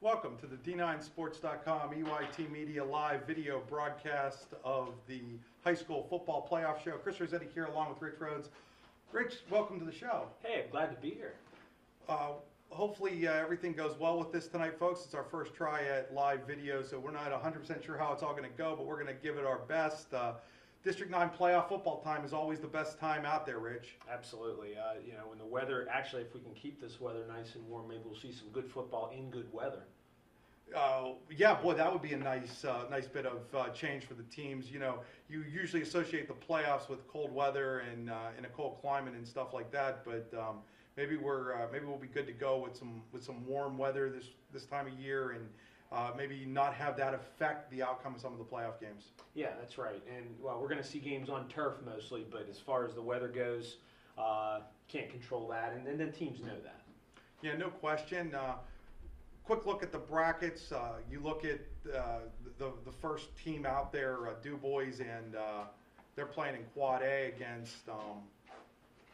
Welcome to the D9Sports.com EYT Media live video broadcast of the high school football playoff show. Chris Rossetti here along with Rich Rhodes. Rich, welcome to the show. Hey, I'm glad to be here. Hopefully everything goes well with this tonight, folks. It's our first try at live video, so we're not 100% sure how it's all going to go, but we're going to give it our best. District 9 playoff football time is always the best time out there, Rich. Absolutely. When the weather, actually, if we can keep this weather nice and warm, maybe we'll see some good football in good weather. Yeah, boy, that would be a nice bit of change for the teams. You know, you usually associate the playoffs with cold weather and in a cold climate and stuff like that. But maybe we'll be good to go with some warm weather this time of year, and maybe not have that affect the outcome of some of the playoff games. Yeah, that's right. And well, we're going to see games on turf mostly, but as far as the weather goes, can't control that, and then teams know that. Yeah, no question. Quick look at the brackets. You look at the first team out there, Du Bois, and they're playing in Quad A against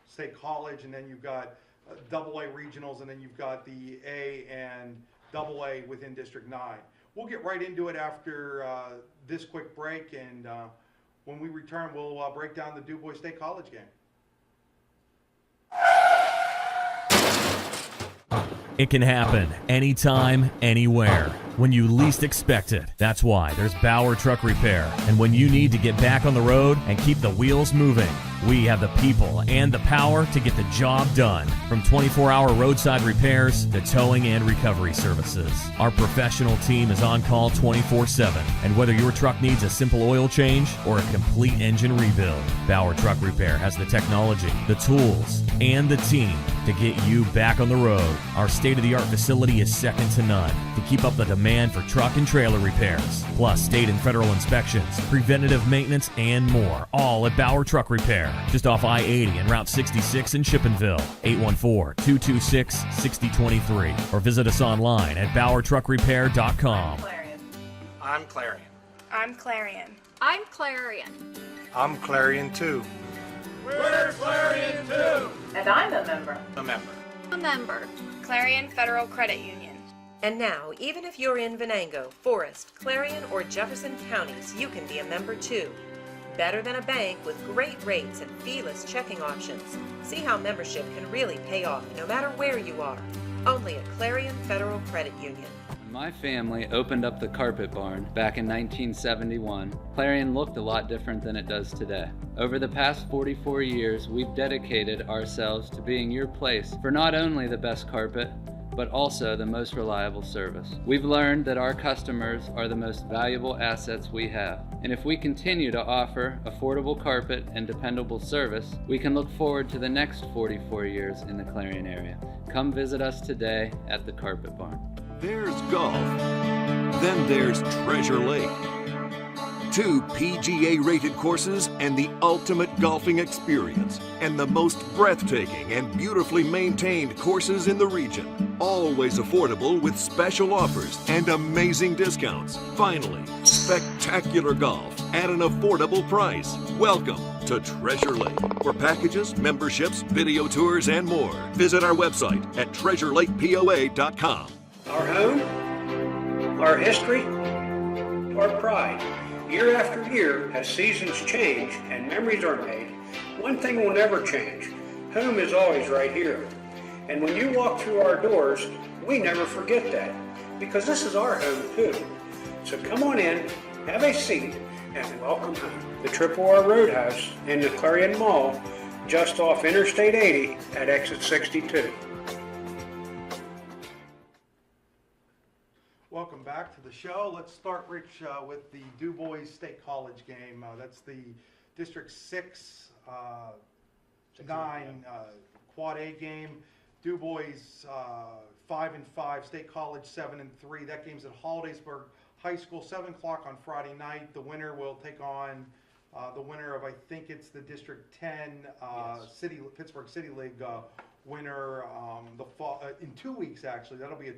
State College, and then you've got AA regionals, and then you've got the A and AA within District 9. We'll get right into it after this quick break, and when we return, we'll break down the Du Bois State College game. It can happen anytime, anywhere, when you least expect it. That's why there's Bauer Truck Repair. And when you need to get back on the road and keep the wheels moving, we have the people and the power to get the job done. From 24-hour roadside repairs to towing and recovery services, our professional team is on call 24/7. And whether your truck needs a simple oil change or a complete engine rebuild, Bauer Truck Repair has the technology, the tools, and the team to get you back on the road. Our state-of-the-art facility is second to none to keep up the demand for truck and trailer repairs, plus state and federal inspections, preventative maintenance, and more, all at Bauer Truck Repair. Just off I-80 and Route 66 in Chippenville, 814-226-6023, or visit us online at exploreClarion.com. I'm Clarion. I'm Clarion. I'm Clarion. I'm Clarion too. We're Clarion too. And I'm a member. A member. A member. Clarion Federal Credit Union. And now, even if you're in Venango, Forest, Clarion, or Jefferson counties, you can be a member too. Better than a bank with great rates and fee-less checking options. See how membership can really pay off no matter where you are. Only at Clarion Federal Credit Union. My family opened up the Carpet Barn back in 1971. Clarion looked a lot different than it does today. Over the past 44 years, we've dedicated ourselves to being your place for not only the best carpet, but also the most reliable service. We've learned that our customers are the most valuable assets we have. And if we continue to offer affordable carpet and dependable service, we can look forward to the next 44 years in the Clarion area. Come visit us today at the Carpet Barn. There's golf. Then there's Treasure Lake. 2 PGA-rated courses and the ultimate golfing experience, and the most breathtaking and beautifully maintained courses in the region. Always affordable with special offers and amazing discounts. Finally, spectacular golf at an affordable price. Welcome to Treasure Lake. For packages, memberships, video tours, and more, visit our website at treasurelakepoa.com. Our home, our history, our pride. Year after year, as seasons change and memories are made, one thing will never change. Home is always right here. And when you walk through our doors, we never forget that, because this is our home too. So come on in, have a seat, and welcome home. The Triple R Roadhouse in the Clarion Mall, just off Interstate 80 at exit 62. Welcome back to the show. Let's start, Rich, with the Du Bois State College game. That's the District 6, 9 Quad A game. Du Bois 5-5, State College 7-3. That game's at Hollidaysburg High School, 7 o'clock on Friday night. The winner will take on the winner of, I think it's the District 10 Pittsburgh City League winner in 2 weeks. Actually, that'll be in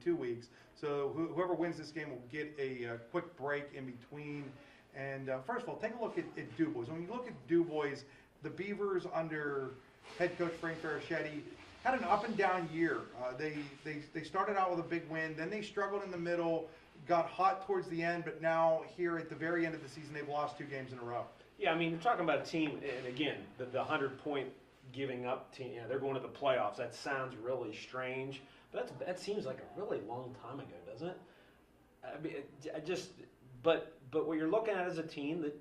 2 weeks. So whoever wins this game will get a quick break in between. And first of all, take a look at Du Bois. When you look at Du Bois, the Beavers under head coach Frank Faraschetti, had an up and down year. They started out with a big win, then they struggled in the middle, got hot towards the end, but now here at the very end of the season, they've lost 2 games in a row. Yeah, I mean, we're talking about a team, and again, the 100-point giving up team, they're going to the playoffs. That sounds really strange, but that seems like a really long time ago, doesn't it? I mean, but what you're looking at is a team that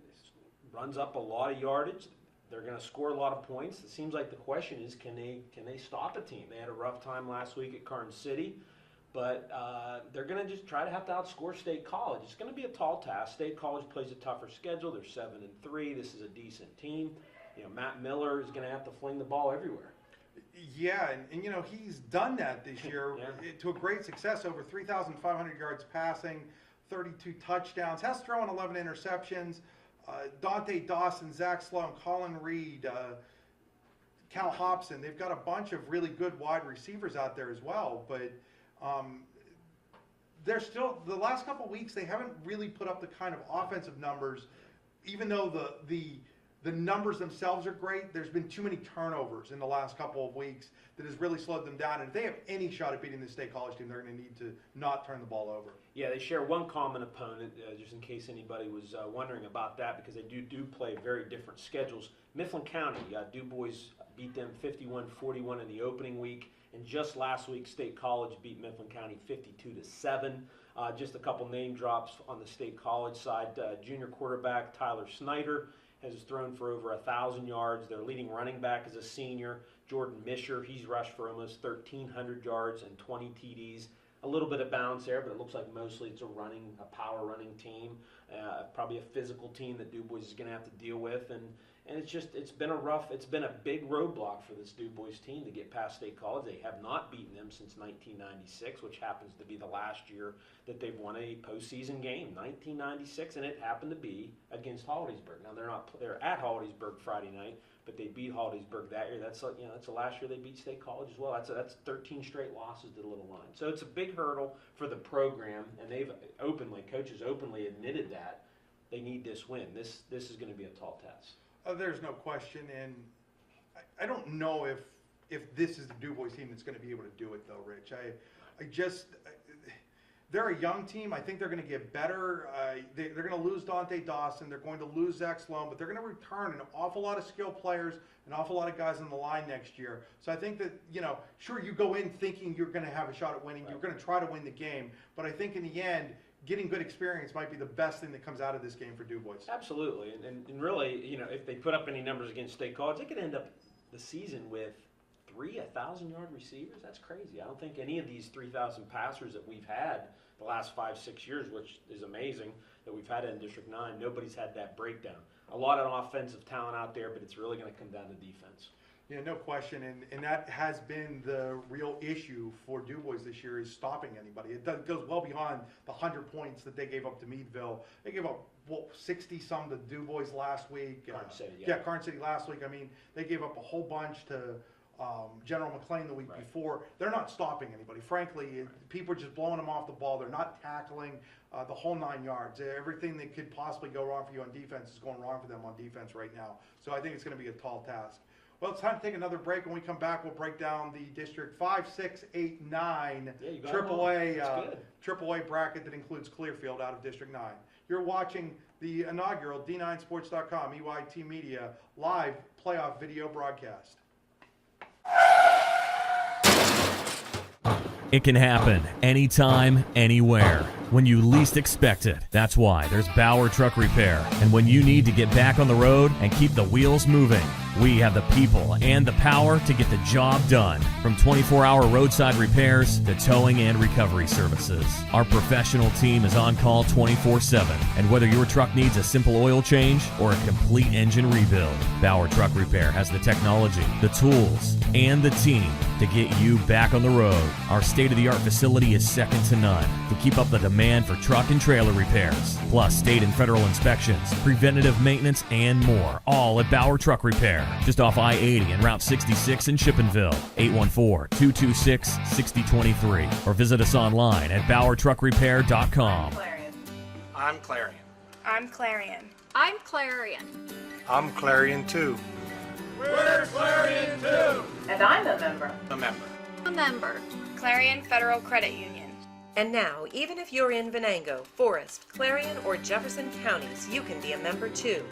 runs up a lot of yardage. They're going to score a lot of points. It seems like the question is, can they stop a team? They had a rough time last week at Carson City, but they're going to just have to outscore State College. It's going to be a tall task. State College plays a tougher schedule. They're 7-3. This is a decent team. Matt Miller is going to have to fling the ball everywhere. Yeah, and he's done that this year to a great success. Over 3,500 yards passing, 32 touchdowns. Has thrown 11 interceptions. Dante Dawson, Zach Sloan, Colin Reed, Cal Hobson. They've got a bunch of really good wide receivers out there as well. But they're still, the last couple of weeks, they haven't really put up the kind of offensive numbers, even though the numbers themselves are great. There's been too many turnovers in the last couple of weeks that has really slowed them down. And if they have any shot at beating the State College team, they're going to need to not turn the ball over. Yeah, they share one common opponent, just in case anybody was wondering about that, because they do play very different schedules. Mifflin County, Du Bois beat them 51-41 in the opening week, and just last week, State College beat Mifflin County 52-7. Just a couple name drops on the State College side. Junior quarterback Tyler Snyder has thrown for over 1,000 yards. Their leading running back is a senior, Jordan Misher. He's rushed for almost 1,300 yards and 20 TDs. A little bit of bounce there, but it looks like mostly it's a power running team, probably a physical team that Du Bois is going to have to deal with, and it's been a big roadblock for this Du Bois team to get past State College. They have not beaten them since 1996, which happens to be the last year that they've won a postseason game, 1996, and it happened to be against Hollidaysburg. Now they're at Hollidaysburg Friday night, but they beat Hollidaysburg that year. That's the last year they beat State College as well. That's 13 straight losses to the Little Line. So it's a big hurdle for the program, and coaches openly admitted that they need this win. This is going to be a tall task. There's no question, and I don't know if this is the Du Bois team that's going to be able to do it, though, Rich. They're a young team. I think they're going to get better. They're going to lose Dante Dawson. They're going to lose Zach Sloan, but they're going to return an awful lot of skilled players, an awful lot of guys on the line next year. So I think that, sure, you go in thinking you're going to have a shot at winning. Right. You're going to try to win the game, but I think in the end, getting good experience might be the best thing that comes out of this game for Du Bois. Absolutely, and really, if they put up any numbers against State College, they could end up the season with 3 1,000-yard receivers. That's crazy. I don't think any of these 3,000 passers that we've had the last 5-6 years, which is amazing that we've had it in District 9, nobody's had that breakdown. A lot of offensive talent out there, but it's really going to come down to defense. Yeah, no question, and that has been the real issue for Du Bois this year, is stopping anybody. It goes well beyond the 100 points that they gave up to Meadville. They gave up 60-some to Du Bois last week. Carson City, Carson City last week. I mean, they gave up a whole bunch to General McLean the week before. They're not stopping anybody. Frankly, people are just blowing them off the ball. They're not tackling the whole 9 yards. Everything that could possibly go wrong for you on defense is going wrong for them on defense right now. So I think it's going to be a tall task. Well, it's time to take another break. When we come back, we'll break down the District 5, 6, 8, 9 AAA bracket that includes Clearfield out of District 9. You're watching the inaugural D9Sports.com EYT Media live playoff video broadcast. It can happen anytime, anywhere, when you least expect it. That's why there's Bauer Truck Repair. And when you need to get back on the road and keep the wheels moving, we have the people and the power to get the job done. From 24-hour roadside repairs to towing and recovery services, our professional team is on call 24/7. And whether your truck needs a simple oil change or a complete engine rebuild, Bauer Truck Repair has the technology, the tools, and the team to get you back on the road. Our state-of-the-art facility is second to none to keep up the demand for truck and trailer repairs, plus state and federal inspections, preventative maintenance, and more, all at Bauer Truck Repair, just off I-80 and Route 66 in Chippenville, 814-226-6023, or visit us online at exploreClarion.com. I'm Clarion. I'm Clarion. I'm Clarion. I'm Clarion too. We're Clarion too. And I'm a member. A member. member. Clarion Federal Credit Union. And now, even if you're in Venango, Forest, Clarion, or Jefferson counties, you can be a member too.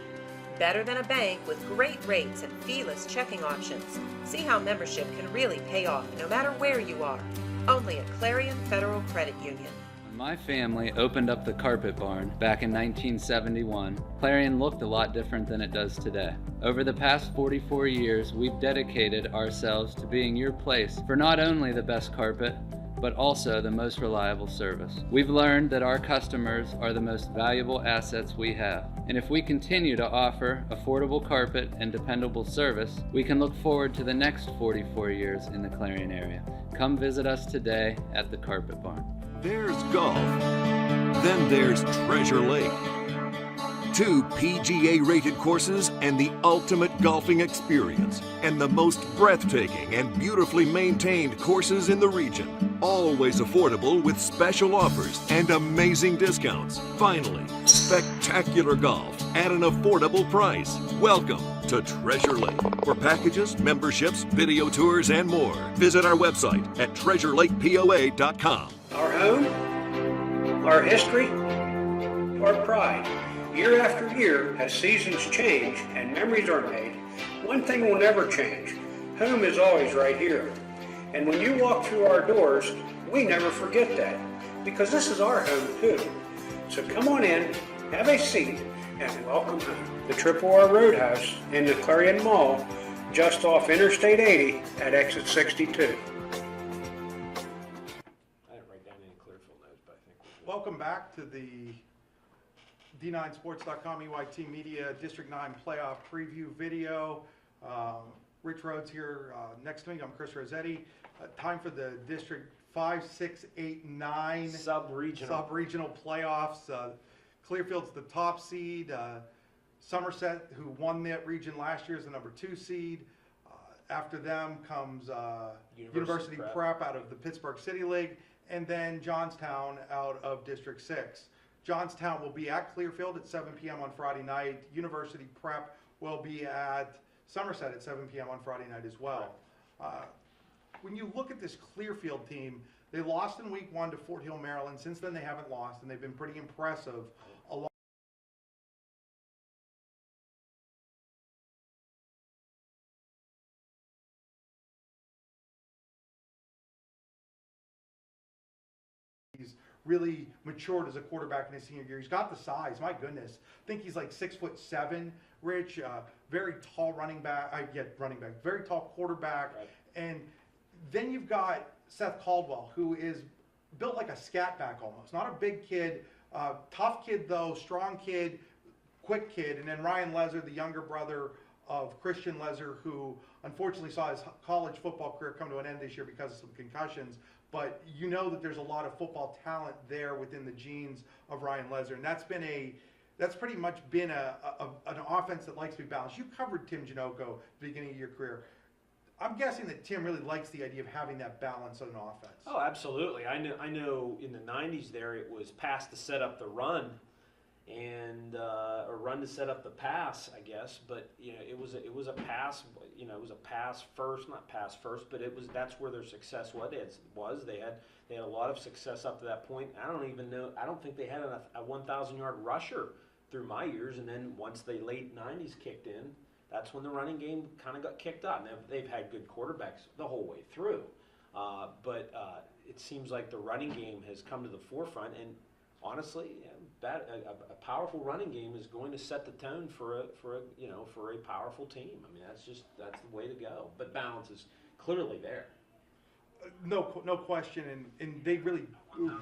Better than a bank with great rates and fee-less checking options. See how membership can really pay off no matter where you are. Only at Clarion Federal Credit Union. When my family opened up the carpet barn back in 1971, Clarion looked a lot different than it does today. Over the past 44 years, we've dedicated ourselves to being your place for not only the best carpet, but also the most reliable service. We've learned that our customers are the most valuable assets we have. And if we continue to offer affordable carpet and dependable service, we can look forward to the next 44 years in the Clarion area. Come visit us today at the Carpet Barn. There's golf. Then there's Treasure Lake. 2 PGA-rated courses and the ultimate golfing experience, and the most breathtaking and beautifully maintained courses in the region. Always affordable with special offers and amazing discounts. Finally, spectacular golf at an affordable price. Welcome to Treasure Lake. For packages, memberships, video tours, and more, visit our website at treasurelakepoa.com. Our home, our history, our pride. Year after year, as seasons change and memories are made, one thing will never change. Home is always right here. And when you walk through our doors, we never forget that, because this is our home too. So come on in, have a seat, and welcome home. The Triple R Roadhouse in the Clarion Mall, just off Interstate 80 at exit 62. I didn't write down any Clearfield notes, but I think we're good. Welcome back to the D9Sports.com EYT Media District 9 Playoff Preview video. Rich Rhodes here next to me. I'm Chris Rossetti. Time for the District 5, 6, 8, 9 sub-regional playoffs. Clearfield's the top seed. Somerset, who won that region last year, is the number 2 seed. After them comes University Prep out of the Pittsburgh City League, and then Johnstown out of District 6. Johnstown will be at Clearfield at 7 p.m. on Friday night. University Prep will be at Somerset at 7 p.m. on Friday night as well. When you look at this Clearfield team, they lost in week 1 to Fort Hill, Maryland. Since then, they haven't lost, and they've been pretty impressive. He's really matured as a quarterback in his senior year. He's got the size. My goodness, I think he's like 6'7", Rich. Very tall running back. Very tall quarterback. Right. And then you've got Seth Caldwell, who is built like a scat back almost. Not a big kid, tough kid though, strong kid, quick kid. And then Ryan Lezer, the younger brother of Christian Lezer, who unfortunately saw his college football career come to an end this year because of some concussions. But you know that there's a lot of football talent there within the genes of Ryan Lezer, and that's pretty much been an offense that likes to be balanced. You covered Tim Janocko at the beginning of your career. I'm guessing that Tim really likes the idea of having that balance on an offense. Oh, absolutely. I know in the 90s there it was pass to set up the run, and or run to set up the pass, I guess. But you know, it was a pass. You know, it was a pass first, not pass first, but that's where their success was. They had a lot of success up to that point. I don't think they had a 1,000-yard rusher through my years, and then once the late 90s kicked in, that's when the running game kind of got kicked up. And they've had good quarterbacks the whole way through, but it seems like the running game has come to the forefront. And honestly, a powerful running game is going to set the tone for a powerful team. I mean, that's the way to go. But balance is clearly there. No question, and they really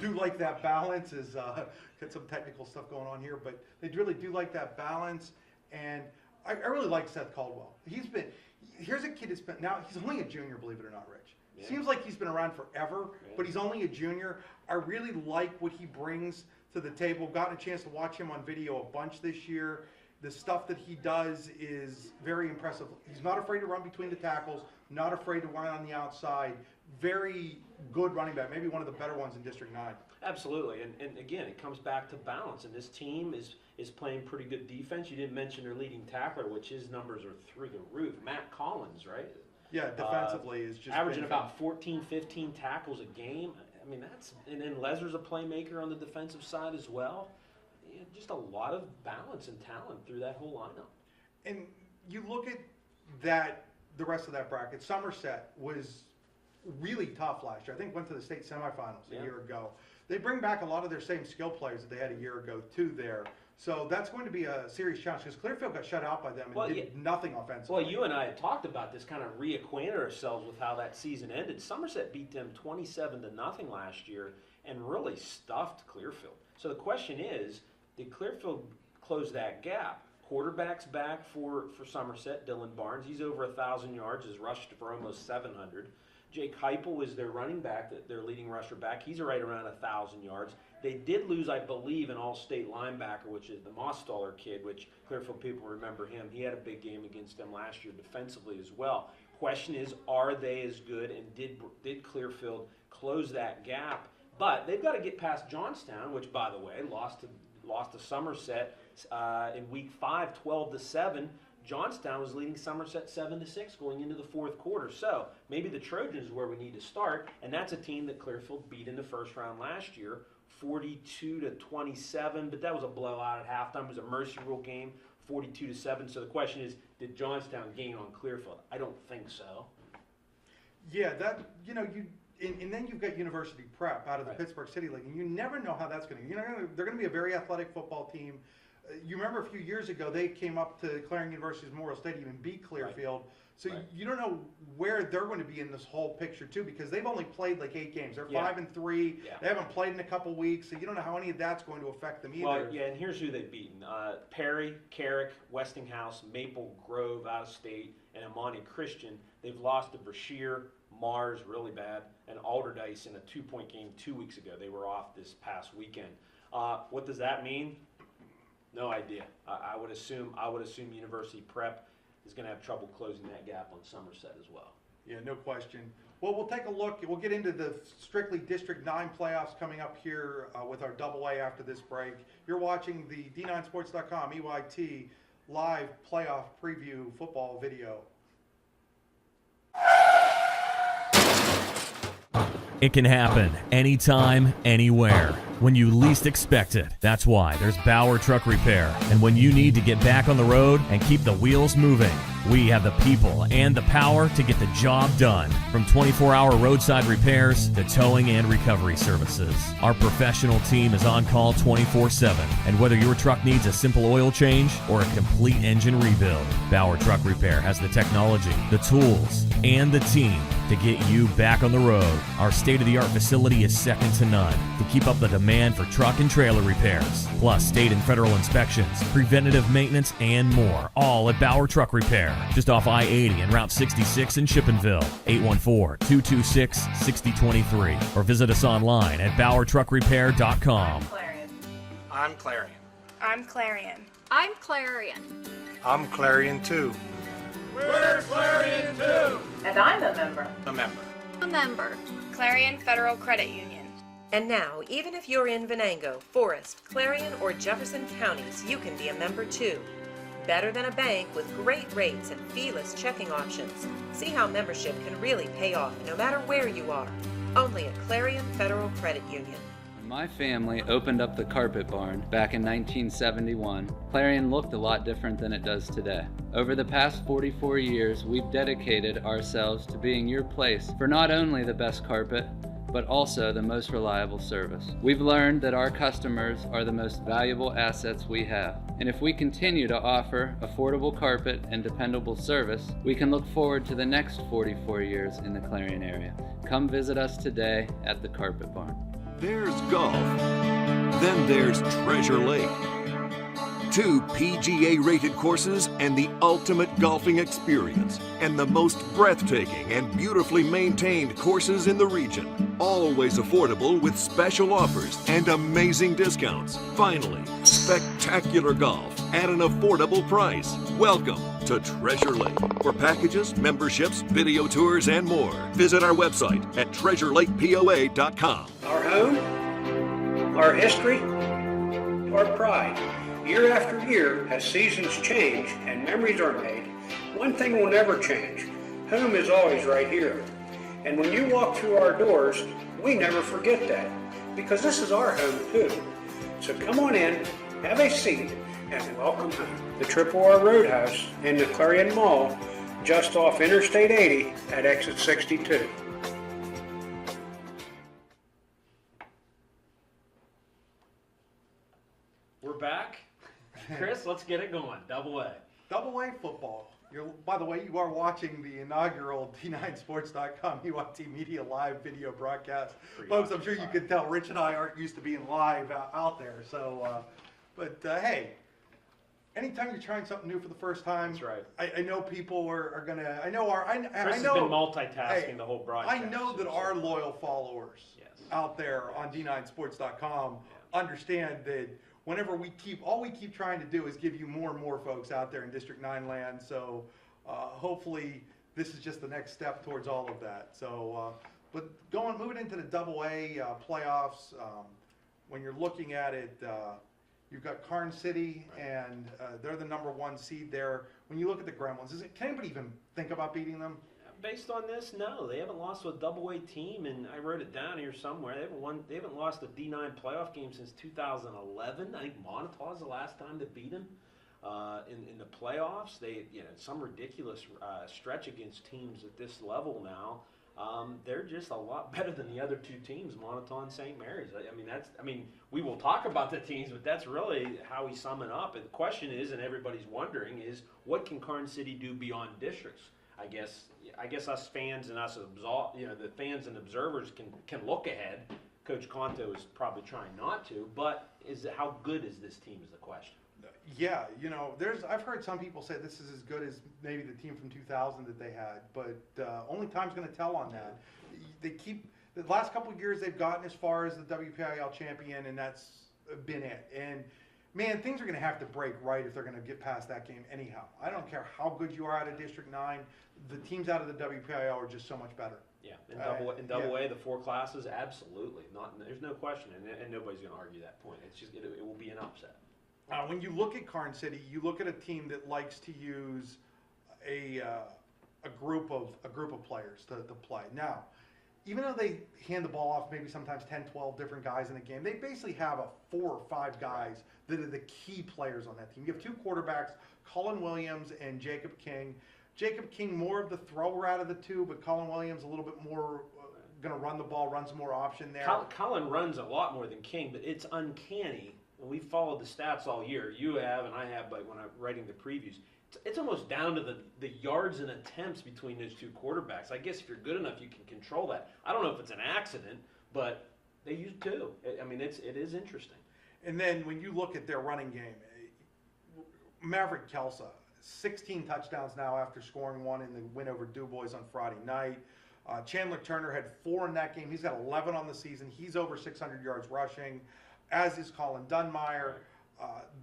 do like that balance. Is got some technical stuff going on here, but they really do like that balance. And I really like Seth Caldwell. Here's a kid that's been, now he's only a junior, believe it or not, Rich. Yeah. Seems like he's been around forever, but he's only a junior. I really like what he brings to the table. Gotten a chance to watch him on video a bunch this year. The stuff that he does is very impressive. He's not afraid to run between the tackles, not afraid to run on the outside. Very good running back, maybe one of the better ones in District 9. Absolutely, and again, it comes back to balance, and this team is playing pretty good defense. You didn't mention their leading tackler, which his numbers are through the roof. Matt Collins, right? Yeah, defensively is just averaging been about 14, 15 tackles a game. I mean, and then Leser's a playmaker on the defensive side as well. Yeah, just a lot of balance and talent through that whole lineup. And you look at that, the rest of that bracket. Somerset was really tough last year. I think went to the state semifinals a year ago. They bring back a lot of their same skill players that they had a year ago too there. So that's going to be a serious challenge because Clearfield got shut out by them and did nothing offensively. Well, you and I had talked about this, kind of reacquainted ourselves with how that season ended. Somerset beat them 27-0 last year and really stuffed Clearfield. So the question is, did Clearfield close that gap? Quarterback's back for Somerset, Dylan Barnes. He's over 1,000 yards, has rushed for almost 700. Jake Heupel is their running back, their leading rusher back. He's right around 1,000 yards. They did lose, I believe, an all-state linebacker, which is the Mostaller kid, which Clearfield people remember him. He had a big game against them last year defensively as well. Question is, are they as good, and did Clearfield close that gap? But they've got to get past Johnstown, which, by the way, lost to Somerset in week 5, 12-7. Johnstown was leading Somerset 7-6 going into the fourth quarter. So maybe the Trojans is where we need to start, and that's a team that Clearfield beat in the first round last year, 42-27. But that was a blowout at halftime. It was a mercy rule game, 42-7. So the question is, did Johnstown gain on Clearfield? I don't think so. Yeah, and then you've got University Prep out of the Pittsburgh City League, and you never know how that's going to. They're going to be a very athletic football team. You remember a few years ago they came up to Clarion University's Memorial Stadium and beat Clearfield. So you don't know where they're going to be in this whole picture too, because they've only played like 8 games. They're 5-3. They haven't played in a couple weeks, so you don't know how any of that's going to affect them either. Well, yeah, and here's who they've beaten: Perry, Carrick, Westinghouse, Maple Grove out of state, and Amani Christian. They've lost to Brashear, Mars, really bad, and Alderdice in a 2-point game 2 weeks ago. They were off this past weekend. What does that mean? No idea. I would assume University Prep is going to have trouble closing that gap on Somerset as well. Yeah, no question. Well, we'll take a look. We'll get into the strictly District 9 playoffs coming up here with our AA after this break. You're watching the D9Sports.com EYT live playoff preview football video. It can happen anytime, anywhere, when you least expect it. That's why there's Bauer Truck Repair. And when you need to get back on the road and keep the wheels moving, we have the people and the power to get the job done. From 24-hour roadside repairs to towing and recovery services, our professional team is on call 24/7. And whether your truck needs a simple oil change or a complete engine rebuild, Bauer Truck Repair has the technology, the tools, and the team to get you back on the road. Our state-of-the-art facility is second to none to keep up the demand for truck and trailer repairs, plus state and federal inspections, preventative maintenance, and more, all at Bauer Truck Repair, just off I-80 and Route 66 in Chippenville, 814-226-6023, or visit us online at exploreClarion.com. I'm Clarion. I'm Clarion. I'm Clarion. I'm Clarion too. We're Clarion too. And I'm a member. A member. A member. Clarion Federal Credit Union. And now, even if you're in Venango, Forest, Clarion, or Jefferson counties, you can be a member too. Better than a bank with great rates and fee-less checking options. See how membership can really pay off no matter where you are. Only at Clarion Federal Credit Union. When my family opened up the carpet barn back in 1971, Clarion looked a lot different than it does today. Over the past 44 years, we've dedicated ourselves to being your place for not only the best carpet, but also the most reliable service. We've learned that our customers are the most valuable assets we have. And if we continue to offer affordable carpet and dependable service, we can look forward to the next 44 years in the Clarion area. Come visit us today at the Carpet Barn. There's golf. Then there's Treasure Lake. 2 PGA-rated courses and the ultimate golfing experience, and the most breathtaking and beautifully maintained courses in the region. Always affordable with special offers and amazing discounts. Finally, spectacular golf at an affordable price. Welcome to Treasure Lake. For packages, memberships, video tours, and more, visit our website at treasurelakepoa.com. Our home, our history, our pride. Year after year, as seasons change and memories are made, one thing will never change. home is always right here. And when you walk through our doors, we never forget that, because this is our home too. So come on in, have a seat, and welcome home. The Triple R Roadhouse in the Clarion Mall, just off Interstate 80 at exit 62. We're back. Chris, let's get it going. Double A. Double A football. By the way, you are watching the inaugural D9Sports.com UIT Media Live video broadcast. Folks, I'm sure you can tell Rich and I aren't used to being live out there. So, hey, anytime you're trying something new for the first time, that's right. I know people are going to, Chris has been multitasking the whole broadcast. I know that our loyal followers out there on D9Sports.com understand that whenever we keep trying to do is give you more and more folks out there in District 9 land. So hopefully this is just the next step towards all of that. So, but moving into the Double A playoffs, when you're looking at it, you've got Karn City, and they're the #1 seed there. When you look at the Gremlins, can anybody even think about beating them? Based on this, no, they haven't lost to a Double A team, and I wrote it down here somewhere. They haven't lost a D9 playoff game since 2011. I think Montauk's the last time to beat them in the playoffs. They, some ridiculous stretch against teams at this level now. They're just a lot better than the other two teams, Montauk and St. Mary's. We will talk about the teams, but that's really how we sum it up. And the question is, and everybody's wondering, is what can Karn City do beyond districts? I guess us fans and us, the fans and observers can look ahead. Coach Conto is probably trying not to, but how good is this team is the question. Yeah, I've heard some people say this is as good as maybe the team from 2000 that they had, but only time's going to tell on that. The last couple of years they've gotten as far as the WPIL champion, and that's been it. And man, things are going to have to break right if they're going to get past that game anyhow. I don't care how good you are out of District 9. The teams out of the WPIL are just so much better. Yeah, in double A, the 4 classes, absolutely. There's no question, and nobody's going to argue that point. It's just it will be an upset. When you look at Karn City, you look at a team that likes to use a group of players to play. Now, even though they hand the ball off maybe sometimes 10, 12 different guys in a game, they basically have 4 or 5 guys that are the key players on that team. You have 2 quarterbacks, Colin Williams and Jacob King. Jacob King more of the thrower out of the 2, but Colin Williams a little bit more going to run the ball, run some more option there. Colin runs a lot more than King, but it's uncanny. And we followed the stats all year. You have, and I have, but when I'm writing the previews, it's almost down to the yards and attempts between those 2 quarterbacks. I guess if you're good enough, you can control that. I don't know if it's an accident, but they use 2. It is interesting. And then when you look at their running game, Maverick Kelsa, 16 touchdowns now after scoring 1 in the win over Du Bois on Friday night. Chandler Turner had 4 in that game. He's got 11 on the season. He's over 600 yards rushing, as is Colin Dunmeyer.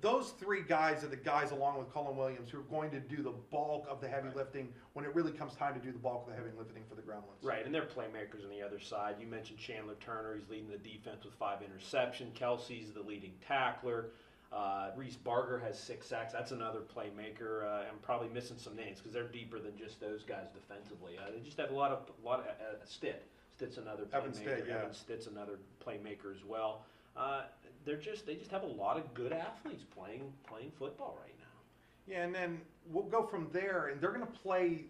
Those 3 guys are the guys, along with Colin Williams, who are going to do the bulk of the heavy lifting when it really comes time to do the bulk of the heavy lifting for the Gremlins. Right, and they're playmakers on the other side. You mentioned Chandler Turner. He's leading the defense with 5 interceptions. Kelsey's the leading tackler. Reese Barger has 6 sacks. That's another playmaker. I'm probably missing some names because they're deeper than just those guys defensively. They just have a lot of Stitt's another playmaker. Evan Stitt's another playmaker as well. They just have a lot of good athletes playing football right now. Yeah, and then we'll go from there, and they're going to play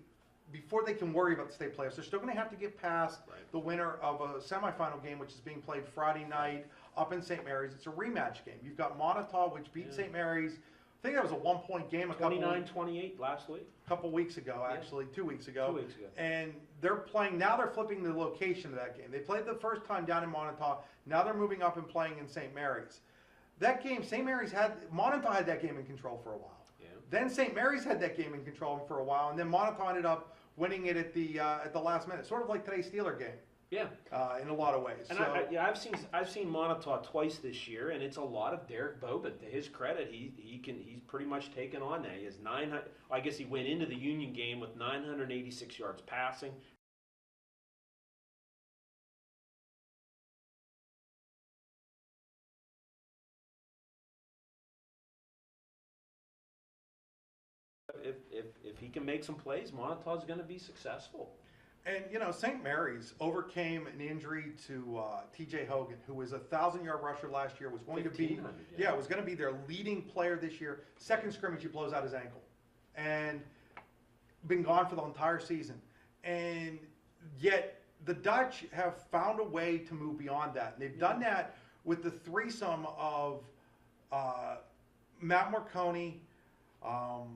before they can worry about the state playoffs. They're still going to have to get past the winner of a semifinal game, which is being played Friday night up in St. Mary's. It's a rematch game. You've got Montauk, which beat St. Mary's. I think that was a 1-point game. 29-28 last week. A couple weeks ago, actually, 2 weeks ago. 2 weeks ago. And they're playing, now they're flipping the location of that game. They played the first time down in Montauk. Now they're moving up and playing in St. Mary's. That game, St. Mary's Montauk had that game in control for a while. Yeah. Then St. Mary's had that game in control for a while, and then Montauk ended up winning it at the last minute, sort of like today's Steeler game. Yeah, in a lot of ways. And I've seen Montauk twice this year, and it's a lot of Derek Bobin. To his credit, he's pretty much taken on that. He has 900. I guess he went into the Union game with 986 yards passing. if he can make some plays, Montauk's going to be successful. And, you know, St. Mary's overcame an injury to TJ Hogan, who was a 1,000-yard rusher last year, was going to be, was going to be their leading player this year. Second scrimmage, he blows out his ankle. And been gone for the entire season. And yet the Dutch have found a way to move beyond that. And they've done that with the threesome of Matt Marconi,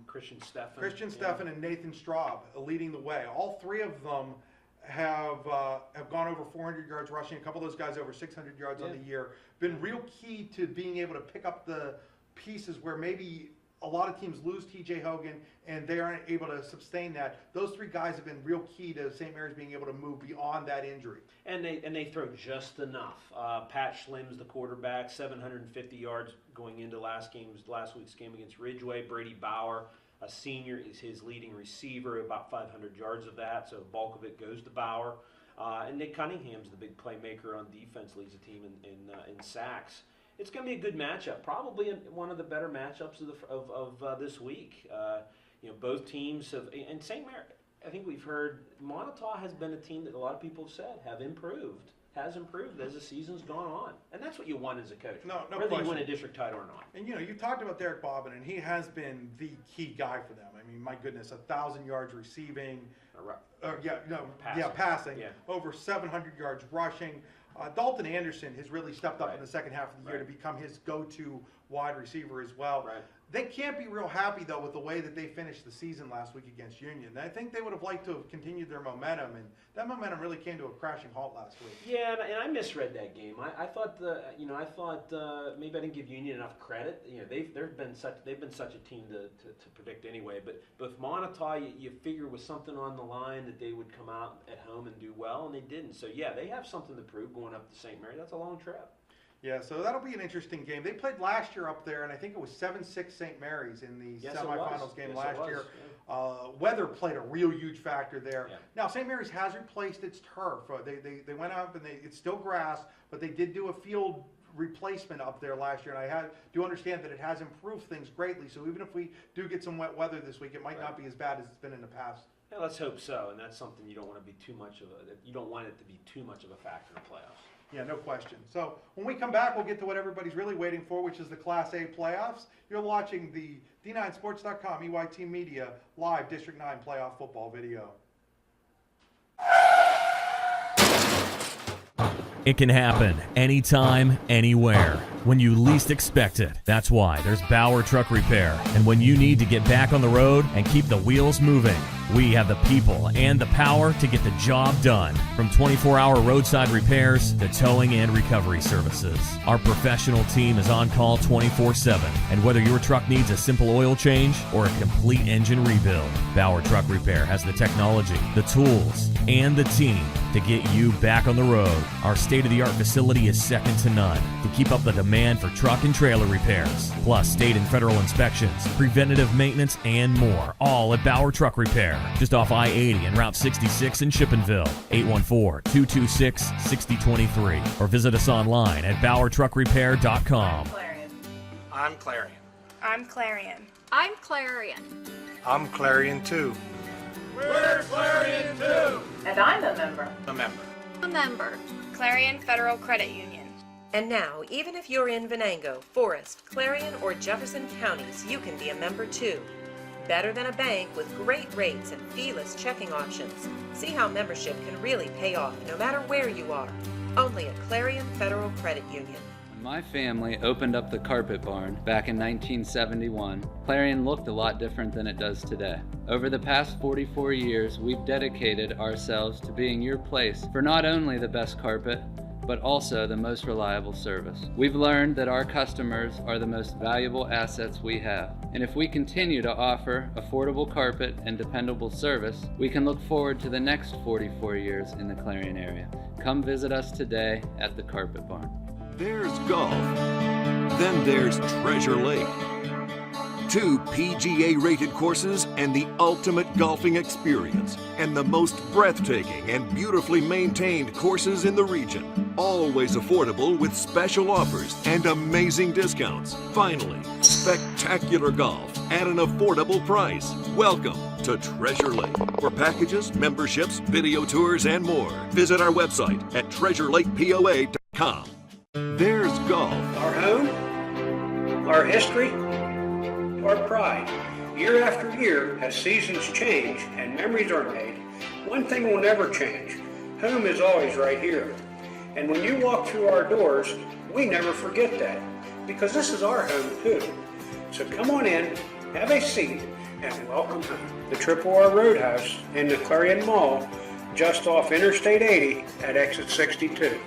Christian Stephan and Nathan Straub leading the way. All three of them have gone over 400 yards rushing. A couple of those guys over 600 yards on the year. Been real key to being able to pick up the pieces where maybe a lot of teams lose TJ Hogan and they aren't able to sustain that. Those three guys have been real key to St. Mary's being able to move beyond that injury. And they throw just enough. Pat Schlimm's the quarterback, 750 yards going into last week's game against Ridgeway. Brady Bauer, a senior, is his leading receiver, about 500 yards of that, so the bulk of it goes to Bauer. And Nick Cunningham's the big playmaker on defense, leads the team in sacks. It's going to be a good matchup, probably one of the better matchups of this week. Both teams have, and St. Mary, I think we've heard Montauk has been a team that a lot of people have said has improved as the season's gone on. And that's what you want as a coach, whether question. you win a district title or not. And, you talked about Derek Bobbin, and he has been the key guy for them. I mean, my goodness, 1,000 yards receiving, passing, over 700 yards rushing. Dalton Anderson has really stepped up in the second half of the year to become his go-to wide receiver as well. Right. They can't be real happy, though, with the way that they finished the season last week against Union. I think they would have liked to have continued their momentum, and that momentum really came to a crashing halt last week. Yeah, and I misread that game. I thought maybe I didn't give Union enough credit. They've been such a team to predict anyway. But with Montauk, you figure with something on the line that they would come out at home and do well, and they didn't. So yeah, they have something to prove going up to St. Mary. That's a long trip. Yeah, so that'll be an interesting game. They played last year up there, and I think it was 7-6 St. Mary's in the semifinals game last year. Yeah. Weather played a real huge factor there. Yeah. Now, St. Mary's has replaced its turf. They went up, and it's still grass, but they did do a field replacement up there last year, and I do understand that it has improved things greatly. So even if we do get some wet weather this week, it might not be as bad as it's been in the past. Yeah, let's hope so, and that's something you don't want to be too much of you don't want it to be too much of a factor in the playoffs. Yeah, no question. So when we come back, we'll get to what everybody's really waiting for, which is the Class A playoffs. You're watching the D9Sports.com EYT Media live District 9 playoff football video. It can happen anytime, anywhere, when you least expect it. That's why there's Bauer Truck Repair. And when you need to get back on the road and keep the wheels moving, we have the people and the power to get the job done. From 24-hour roadside repairs to towing and recovery services, our professional team is on call 24/7. And whether your truck needs a simple oil change or a complete engine rebuild, Bauer Truck Repair has the technology, the tools, and the team to get you back on the road. Our state-of-the-art facility is second to none to keep up the demand for truck and trailer repairs, plus state and federal inspections, preventative maintenance, and more, all at Bauer Truck Repair, just off I-80 and Route 66 in Chippenville, 814-226-6023, or visit us online at exploreClarion.com. I'm Clarion. I'm Clarion. I'm Clarion. I'm Clarion too. We're Clarion too. And I'm a member. A member. A member. Clarion Federal Credit Union. And now, even if you're in Venango, Forest, Clarion, or Jefferson counties, you can be a member too. Better than a bank with great rates and fee-less checking options. See how membership can really pay off no matter where you are. Only at Clarion Federal Credit Union. When my family opened up the carpet barn back in 1971, Clarion looked a lot different than it does today. Over the past 44 years, we've dedicated ourselves to being your place for not only the best carpet, but also the most reliable service. We've learned that our customers are the most valuable assets we have. And if we continue to offer affordable carpet and dependable service, we can look forward to the next 44 years in the Clarion area. Come visit us today at the Carpet Barn. There's golf. Then there's Treasure Lake. 2 PGA-rated courses and the ultimate golfing experience, and the most breathtaking and beautifully maintained courses in the region. Always affordable with special offers and amazing discounts. Finally, spectacular golf at an affordable price. Welcome to Treasure Lake. For packages, memberships, video tours, and more, visit our website at treasurelakepoa.com. There's golf. Our home, our history, our pride. Year after year, as seasons change and memories are made, one thing will never change. Home is always right here. And when you walk through our doors, we never forget that, because this is our home too. So come on in, have a seat, and welcome home. The Triple R Roadhouse in the Clarion Mall, just off Interstate 80 at exit 62.